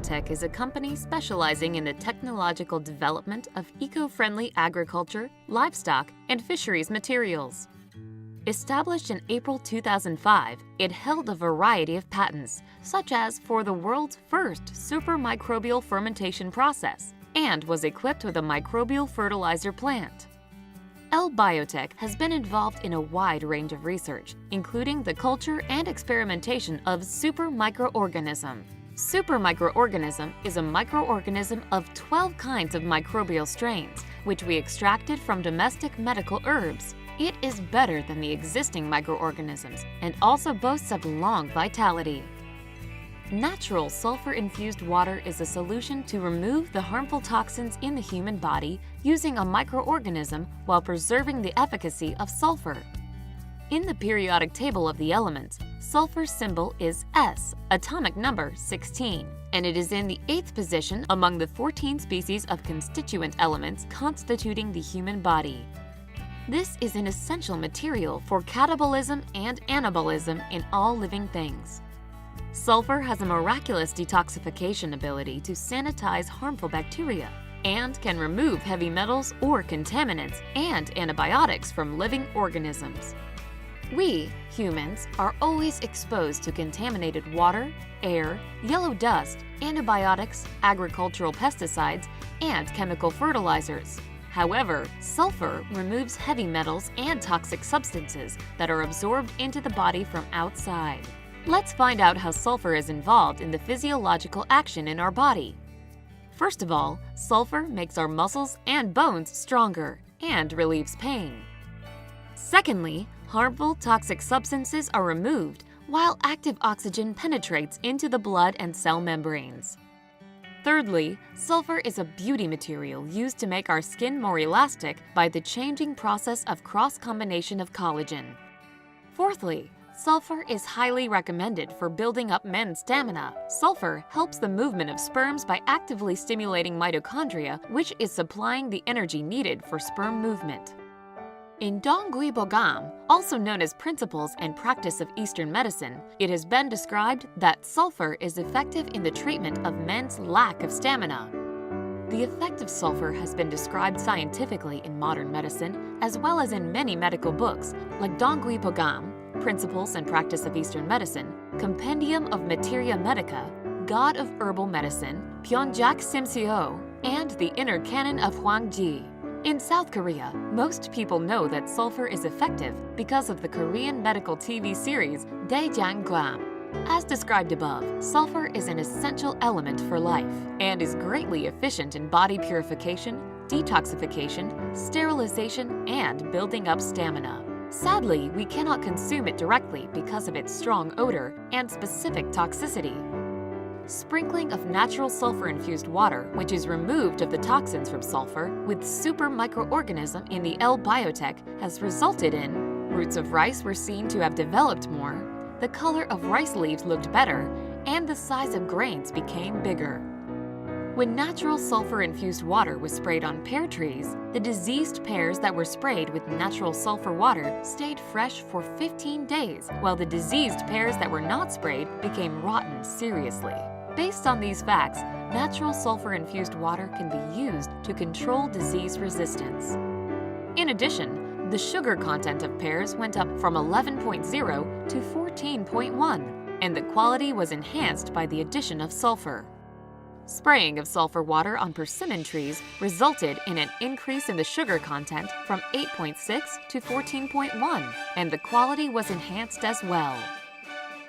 Elbaiotek is a company specializing in the technological development of eco-friendly agriculture, livestock, and fisheries materials. Established in April 2005, it held a variety of patents, such as for the world's first supermicrobial fermentation process, and was equipped with a microbial fertilizer plant. Elbaiotek has been involved in a wide range of research, including the culture and experimentation of supermicroorganism. Supermicroorganism is a microorganism of 12 kinds of microbial strains, which we extracted from domestic medical herbs. It is better than the existing microorganisms and also boasts of long vitality. Natural sulfur-infused water is a solution to remove the harmful toxins in the human body using a microorganism while preserving the efficacy of sulfur. In the periodic table of the elements, sulfur's symbol is S, atomic number 16, and it is in the 8th position among the 14 species of constituent elements constituting the human body. This is an essential material for catabolism and anabolism in all living things. Sulfur has a miraculous detoxification ability to sanitize harmful bacteria and can remove heavy metals or contaminants and antibiotics from living organisms. We, humans, are always exposed to contaminated water, air, yellow dust, antibiotics, agricultural pesticides, and chemical fertilizers. However, sulfur removes heavy metals and toxic substances that are absorbed into the body from outside. Let's find out how sulfur is involved in the physiological action in our body. First of all, sulfur makes our muscles and bones stronger and relieves pain. Secondly, harmful toxic substances are removed while active oxygen penetrates into the blood and cell membranes. Thirdly, sulfur is a beauty material used to make our skin more elastic by the changing process of cross-combination of collagen. Fourthly, sulfur is highly recommended for building up men's stamina. Sulfur helps the movement of sperms by actively stimulating mitochondria, which is supplying the energy needed for sperm movement. In Dongui Bogam, also known as Principles and Practice of Eastern Medicine, it has been described that sulfur is effective in the treatment of men's lack of stamina. The effect of sulfur has been described scientifically in modern medicine, as well as in many medical books like Dongui Bogam, Principles and Practice of Eastern Medicine, Compendium of Materia Medica, God of Herbal Medicine, Pyeongjak Simseo, and the Inner Canon of Hwangji. In South Korea, most people know that sulfur is effective because of the Korean medical TV series Daejangwam. As described above, sulfur is an essential element for life and is greatly efficient in body purification, detoxification, sterilization, and building up stamina. Sadly, we cannot consume it directly because of its strong odor and specific toxicity. Sprinkling of natural sulfur-infused water, which is removed of the toxins from sulfur, with supermicroorganism in the Elbaiotek has resulted in roots of rice were seen to have developed more, the color of rice leaves looked better, and the size of grains became bigger. When natural sulfur-infused water was sprayed on pear trees, the diseased pears that were sprayed with natural sulfur water stayed fresh for 15 days, while the diseased pears that were not sprayed became rotten seriously. Based on these facts, natural sulfur-infused water can be used to control disease resistance. In addition, the sugar content of pears went up from 11.0 to 14.1, and the quality was enhanced by the addition of sulfur. Spraying of sulfur water on persimmon trees resulted in an increase in the sugar content from 8.6 to 14.1, and the quality was enhanced as well.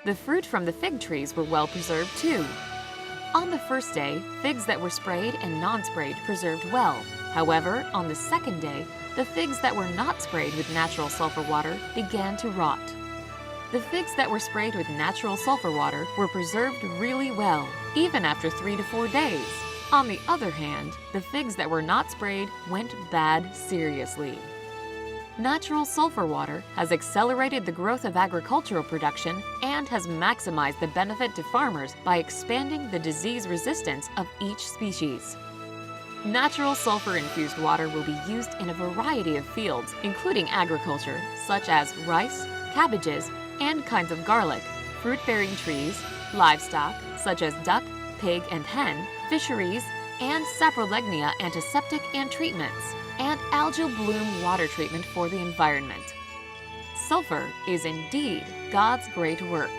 The fruit from the fig trees were well preserved too. On the first day, figs that were sprayed and non-sprayed preserved well. However, on the second day, the figs that were not sprayed with natural sulfur water began to rot. The figs that were sprayed with natural sulfur water were preserved really well, even after 3 to 4 days. On the other hand, the figs that were not sprayed went bad seriously. Natural sulfur water has accelerated the growth of agricultural production and has maximized the benefit to farmers by expanding the disease resistance of each species. Natural sulfur-infused water will be used in a variety of fields, including agriculture, such as rice, cabbages, and kinds of garlic, fruit-bearing trees, livestock, such as duck, pig and hen, fisheries, and saprolegnia antiseptic and treatments, and algal bloom water treatment for the environment. Sulfur is indeed God's great work.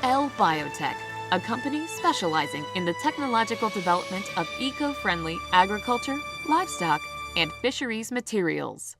Elbiotech, a company specializing in the technological development of eco-friendly agriculture, livestock, and fisheries materials.